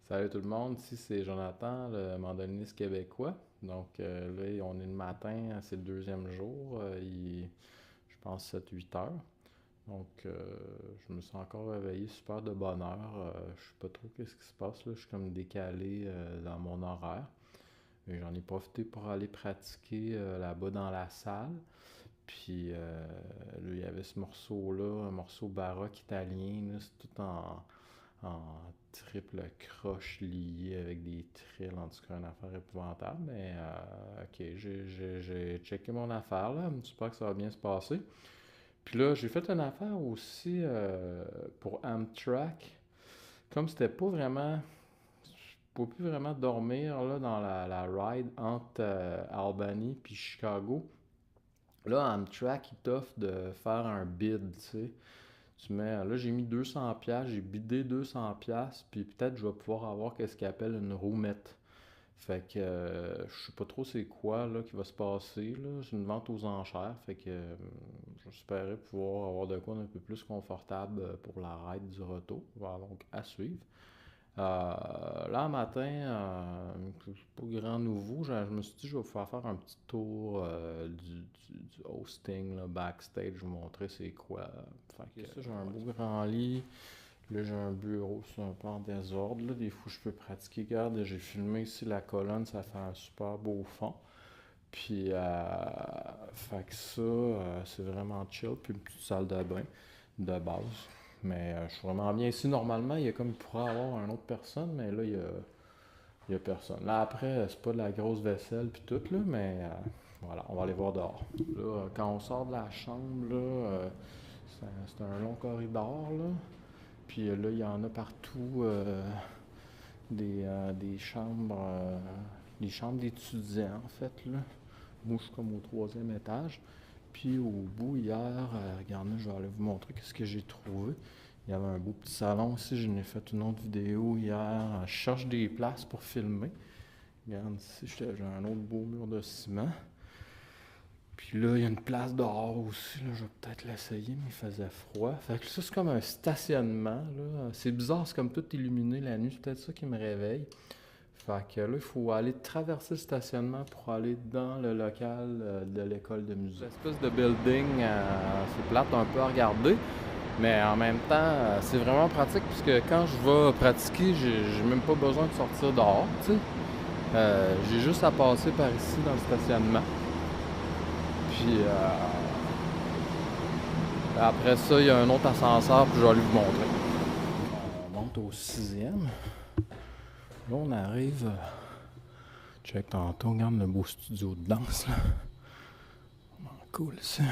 Salut tout le monde, ici c'est Jonathan, le mandoliniste québécois. Donc là, on est le matin, c'est le deuxième jour, je pense 7-8 heures. Donc je me suis encore réveillé super de bonne heure. Je sais pas trop qu'est-ce qui se passe là, je suis comme décalé dans mon horaire. Et j'en ai profité pour aller pratiquer là-bas dans la salle. Puis là, il y avait ce morceau-là, un morceau baroque italien, là, c'est tout en triple croche lié avec des trilles, en tout cas une affaire épouvantable. Mais ok, j'ai checké mon affaire là, j'espère que ça va bien se passer. Puis là, j'ai fait une affaire aussi pour Amtrak. Comme c'était pas vraiment. Je pouvais plus vraiment dormir là, dans la ride entre Albany puis Chicago. Là, Amtrak, il t'offre de faire un bid, tu sais. Là, j'ai mis 200 pièces, j'ai bidé 200 pièces, puis peut-être je vais pouvoir avoir qu'est-ce qu'ils appelle une roulette. Fait que je sais pas trop c'est quoi là qui va se passer là, c'est une vente aux enchères, fait que j'espérais pouvoir avoir de quoi d'un peu plus confortable pour la ride du retour. Voilà, donc à suivre. Là, matin, c'est pas grand nouveau. Je me suis dit, je vais pouvoir faire un petit tour du hosting, là, backstage, vous montrer c'est quoi. Fait que ça, j'ai un beau grand lit. Là, j'ai un bureau, c'est un peu en désordre. Là, des fois, je peux pratiquer. Regarde, j'ai filmé ici la colonne, ça fait un super beau fond. Puis, fait que ça, c'est vraiment chill. Puis, une petite salle de bain de base. Mais je suis vraiment bien ici. Normalement, il y a comme il pourrait y avoir une autre personne, mais là, il y a personne. Là, après, c'est pas de la grosse vaisselle puis tout, là, mais voilà, on va aller voir dehors. Là, quand on sort de la chambre, là, c'est un long corridor, là. Puis là, il y en a partout des chambres d'étudiants, en fait, là. Moi, je suis comme au troisième étage. Puis au bout, hier, regardez, je vais aller vous montrer ce que j'ai trouvé. Il y avait un beau petit salon ici. Je n'ai fait une autre vidéo hier. Je cherche des places pour filmer. Regarde ici, j'ai un autre beau mur de ciment. Puis là, il y a une place dehors aussi. Là, je vais peut-être l'essayer, mais il faisait froid. Fait que ça, c'est comme un stationnement. Là. C'est bizarre, c'est comme tout illuminé la nuit. C'est peut-être ça qui me réveille. Fait que là, il faut aller traverser le stationnement pour aller dans le local de l'école de musique. L'espèce de building, c'est plate un peu à regarder, mais en même temps, c'est vraiment pratique puisque quand je vais pratiquer, j'ai même pas besoin de sortir dehors, tu sais. J'ai juste à passer par ici dans le stationnement. Puis après ça, il y a un autre ascenseur, puis je vais aller vous montrer. On monte au sixième. Là, on arrive. Check tantôt, regarde le beau studio de danse là. Cool ça.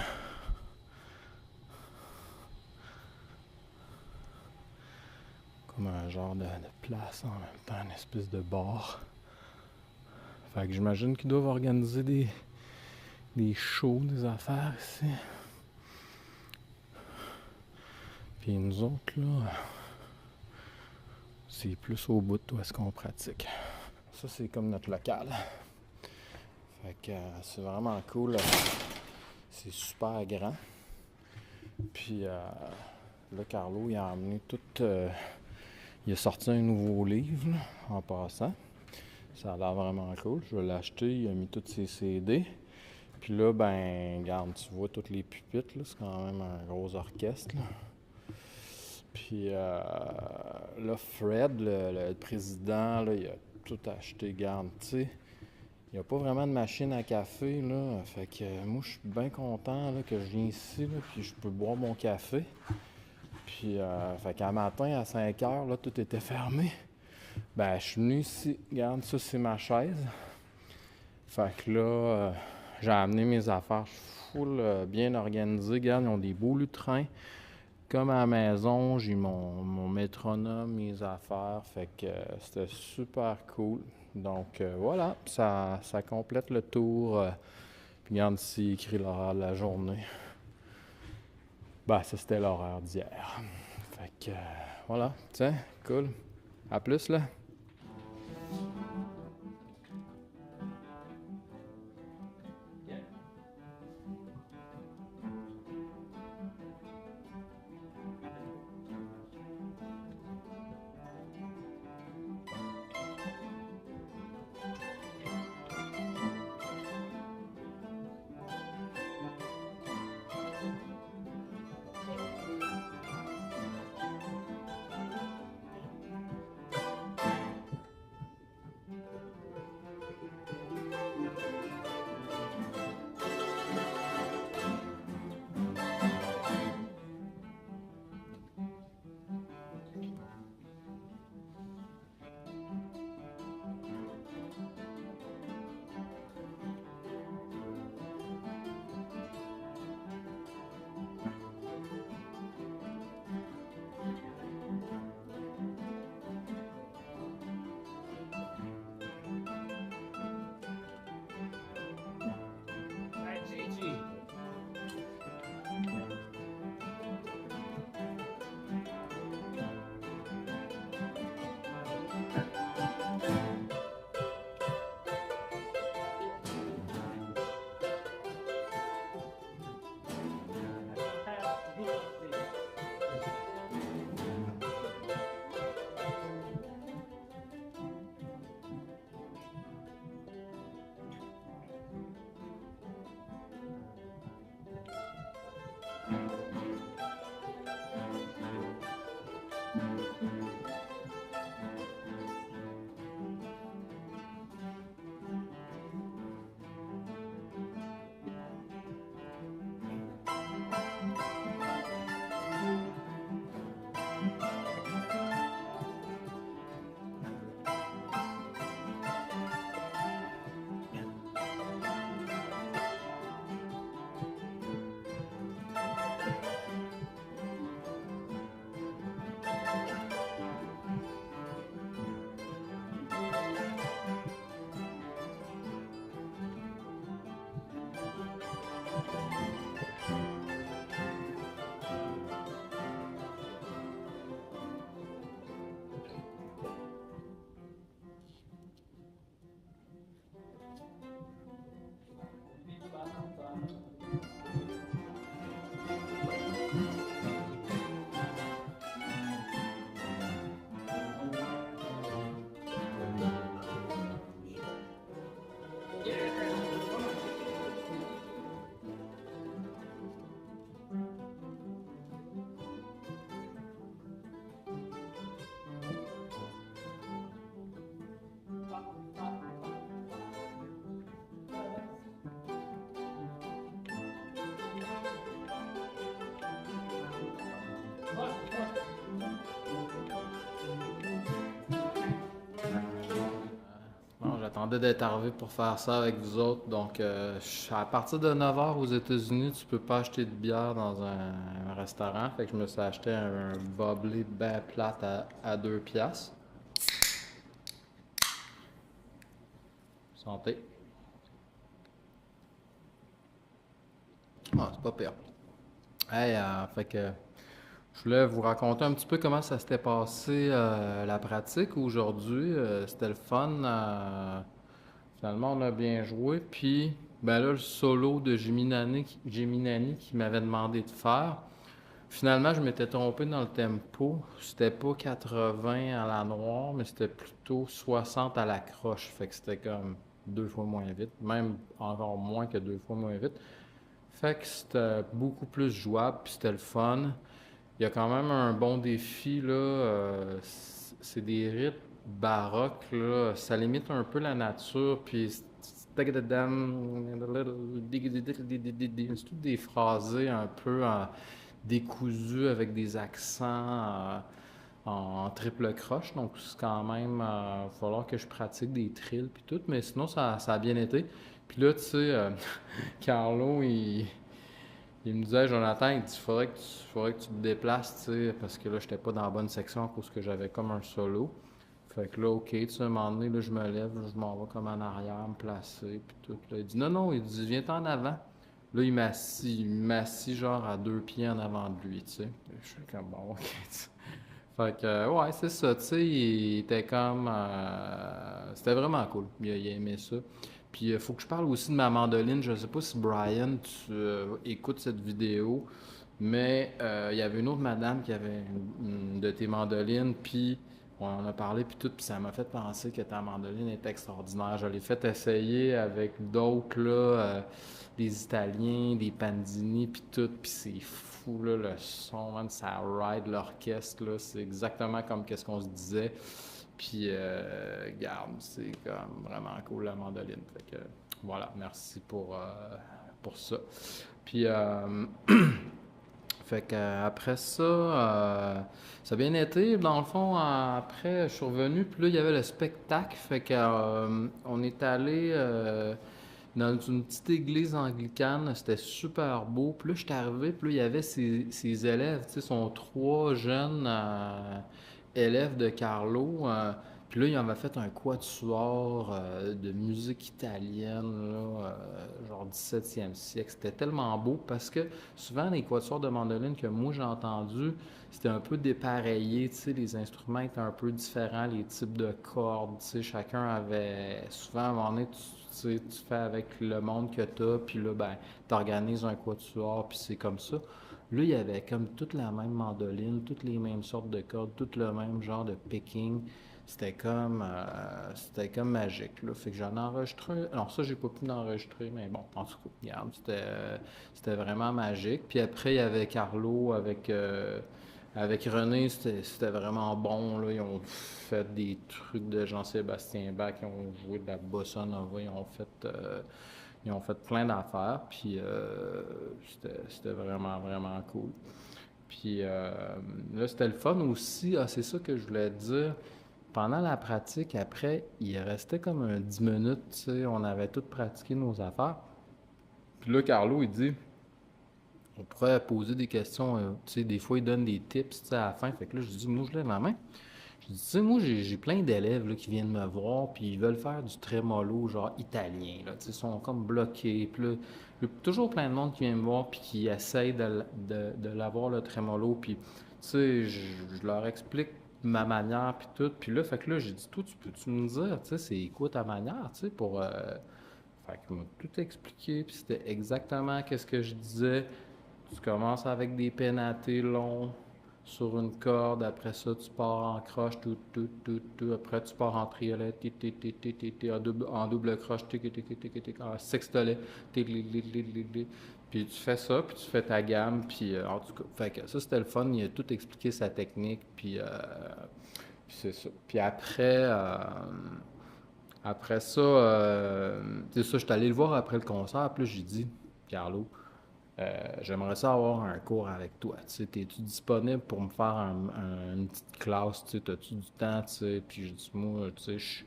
Comme un genre de place en même temps, une espèce de bar. Fait que j'imagine qu'ils doivent organiser des shows, des affaires ici. Puis nous autres là, c'est plus au bout de où est-ce qu'on pratique. Ça c'est comme notre local. Fait que c'est vraiment cool. C'est super grand. Puis là, Carlo, il a amené tout. Il a sorti un nouveau livre là, en passant. Ça a l'air vraiment cool. Je vais l'acheter. Il a mis tous ses CD. Puis là, ben, regarde, tu vois toutes les pupitres. Là, c'est quand même un gros orchestre. Là. Puis là, Fred, le président, là, il a tout acheté. Garde, tu sais. Il n'y a pas vraiment de machine à café, là. Fait que moi, je suis bien content là, que je viens ici, là, puis je peux boire mon café. Puis, fait qu'à matin, à 5 heures, là, tout était fermé. Ben, je suis venu ici. Regarde, ça, c'est ma chaise. Fait que là, j'ai amené mes affaires. Je suis full bien organisé. Regarde, ils ont des beaux lutrins. Comme à la maison, j'ai mon métronome, mes affaires. Fait que c'était super cool. Donc, voilà, ça complète le tour. Puis, regarde ici, écrit l'horaire de la journée. Ben, ça, c'était l'horaire d'hier. Fait que, voilà, tiens, cool. À plus, là. m'attendais d'être arrivé pour faire ça avec vous autres. Donc, à partir de 9h aux États-Unis, tu peux pas acheter de bière dans un restaurant. Fait que je me suis acheté un bubbly ben plate à 2 piastres. Santé. Ah, c'est pas pire. Hey, fait que je voulais vous raconter un petit peu comment ça s'était passé la pratique aujourd'hui. C'était le fun. Finalement, on a bien joué. Puis, ben là, le solo de Geminani qui m'avait demandé de faire. Finalement, je m'étais trompé dans le tempo. C'était pas 80 à la noire, mais c'était plutôt 60 à la croche. Fait que c'était comme 2 fois moins vite, même encore moins que 2 fois moins vite. Fait que c'était beaucoup plus jouable, puis c'était le fun. Il y a quand même un bon défi, là. C'est des rites baroques, là. Ça limite un peu la nature, puis c'est tout des phrasés un peu décousus avec des accents en triple croche. Donc, c'est quand même. Il va falloir que je pratique des trills, puis tout. Mais sinon, ça a bien été. Puis là, tu sais, Carlo, il me disait, Jonathan, il dit, faudrait que tu te déplaces, tu sais, parce que là, j'étais pas dans la bonne section parce que j'avais comme un solo. Fait que là, OK, tu sais, à un moment donné, là, je me lève, là, je m'en vais comme en arrière, me placer, puis tout. Là, il dit, non, non, il dit, viens-t'en en avant. Là, il m'assit genre à 2 pieds en avant de lui, tu sais. Je suis comme, bon, OK, tu sais. Fait que, ouais, c'est ça, tu sais, il était comme. C'était vraiment cool. Il a aimé ça. Puis, il faut que je parle aussi de ma mandoline. Je sais pas si Brian, tu écoutes cette vidéo, mais il y avait une autre madame qui avait une de tes mandolines, puis on en a parlé, puis tout, puis ça m'a fait penser que ta mandoline est extraordinaire. Je l'ai fait essayer avec d'autres, là, des Italiens, des Pandini, puis tout, puis c'est fou, là, le son, man, ça ride l'orchestre, là, c'est exactement comme qu'est-ce qu'on se disait. Puis, garde, c'est comme vraiment cool la mandoline. Fait que, voilà, merci pour ça. Puis, fait que après ça, ça a bien été. Dans le fond, après, je suis revenu, puis là, il y avait le spectacle. Fait que on est allé dans une petite église anglicane. C'était super beau. Puis là, je suis arrivé, puis là, il y avait ses élèves. Tu sais, sont 3 jeunes élèves de Carlo. Puis là, il en avait fait un quatuor de musique italienne, là, genre 17e siècle. C'était tellement beau parce que souvent, les quatuors de mandoline que moi j'ai entendus, c'était un peu dépareillé, tu sais, les instruments étaient un peu différents, les types de cordes, tu sais, chacun avait... Souvent, à un moment donné, tu fais avec le monde que t'as, puis là, ben, t'organises un quatuor, puis c'est comme ça. Là, il y avait comme toute la même mandoline, toutes les mêmes sortes de cordes, tout le même genre de picking. C'était comme magique, là. Fait que j'en ai enregistré. Alors ça, j'ai pas pu l'enregistrer, mais bon, en tout cas, regarde, c'était vraiment magique. Puis après, il y avait Carlo avec René, c'était vraiment bon, là. Ils ont fait des trucs de Jean-Sébastien Bach, ils ont joué de la bossa nova, ils ont fait plein d'affaires, puis c'était vraiment, vraiment cool. Puis là, c'était le fun aussi. Ah, c'est ça que je voulais te dire. Pendant la pratique, après, il restait comme 10 minutes, tu sais, on avait tout pratiqué nos affaires. Puis là, Carlo, il dit, on pourrait poser des questions, tu sais, des fois, il donne des tips, tu sais, à la fin. Fait que là, je dis, moi, je lève ma main. Je dis, tu sais, moi, j'ai plein d'élèves là, qui viennent me voir, puis ils veulent faire du trémolo, genre italien, là, tu sais, ils sont comme bloqués. Puis là, il y a toujours plein de monde qui vient me voir, puis qui essaye de l'avoir, le trémolo. Puis, tu sais, je leur explique ma manière, puis tout. Puis là, fait que là, j'ai dit, toi, tu peux-tu me dire, tu sais, c'est quoi ta manière, tu sais, pour... Fait qu'il m'a tout expliqué, puis c'était exactement qu'est-ce que je disais. Tu commences avec des pénatés longs sur une corde, après ça tu pars en croche, tout, tout, tout, tout. Après tu pars en triolet, en double croche, en sextolet, puis tu fais ça, puis tu fais ta gamme, puis en tout cas, fait que ça c'était le fun, il a tout expliqué sa technique, puis c'est ça. Puis après ça, c'est ça, je suis allé le voir après le concert, puis là j'ai dit, Carlo, j'aimerais ça avoir un cours avec toi. Tu sais, es-tu disponible pour me faire une petite classe? Tu sais, as-tu du temps? Tu sais? Puis je dis, moi, tu sais,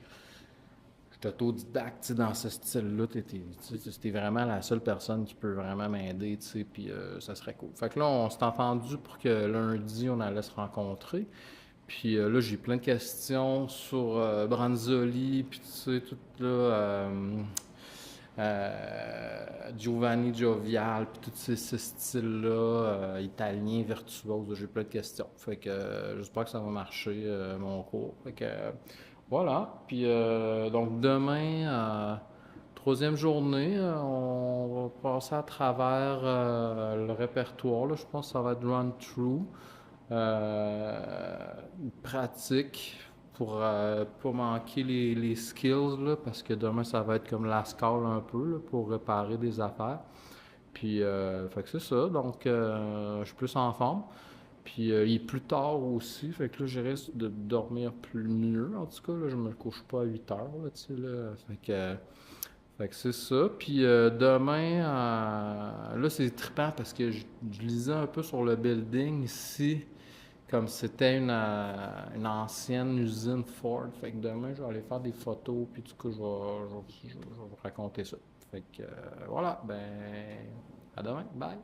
je suis autodidacte, tu sais, dans ce style-là, t'es vraiment la seule personne qui peut vraiment m'aider, tu sais, puis ça serait cool. Fait que là, on s'est entendu pour que lundi, on allait se rencontrer. Puis là, j'ai plein de questions sur Branzoli, puis tu sais, tout là, Giovanni Giovial, puis tout ce style-là, italien, virtuose, j'ai plein de questions. Fait que j'espère que ça va marcher, mon cours. Fait que voilà. Puis donc demain, troisième journée, on va passer à travers le répertoire. Là. Je pense que ça va être run-through. Pratique pour pas manquer les skills, là, parce que demain, ça va être comme la scale un peu là, pour réparer des affaires. Puis, fait que c'est ça. Donc, je suis plus en forme. Puis, il est plus tard aussi. Fait que là, je risque de dormir plus mieux. En tout cas, là, je me couche pas à 8 heures. Là, tu sais, là. Fait que c'est ça. Puis demain, là, c'est trippant parce que je lisais un peu sur le building ici, comme c'était une ancienne usine Ford. Fait que demain, je vais aller faire des photos, puis du coup, je vais vous raconter ça. Fait que voilà, ben, à demain. Bye!